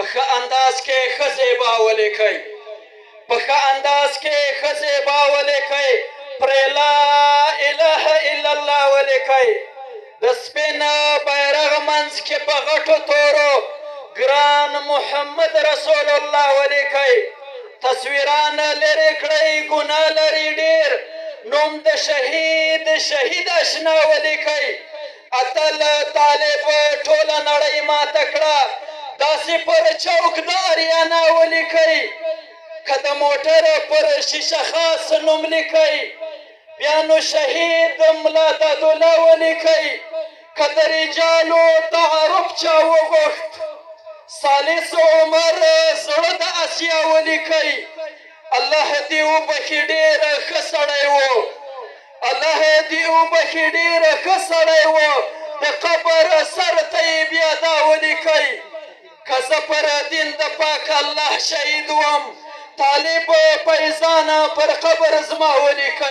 په ښه انداز کې ښه زیبا ولیکئ، په ښه انداز کې ښه زیبا ولیکئ، پرې لا اله الا الله ولیکئ. د سپین بیرغ منځ کې په غټو تورو ګران محمد رسول الله ولیکئ. تصویران لرې کړئ، ګناه لري ډېر، نوم د شهید اشنا ولیکئ. اتل طالب ټوله نړۍ ماته کړه، داسې پر چوک د اریانا ولیکئ. که د موټر پر شیشه خاص نوم لیکئ، بیا نو شهید ملا دادالله ولیکئ. که د رجالو تعارف چا وغوښت، ثالث عمر زړه د اسیا ولیکئ. الله دې وبخي ډېر ښه سړی و، الله دې وبخي ډېر ښه سړی و، د قبر سر ته یې بیا دا ولیکئ. که زه پر دین د پاک الله شهید وم، طالب فیضانه پر قبر زما ولیکئ.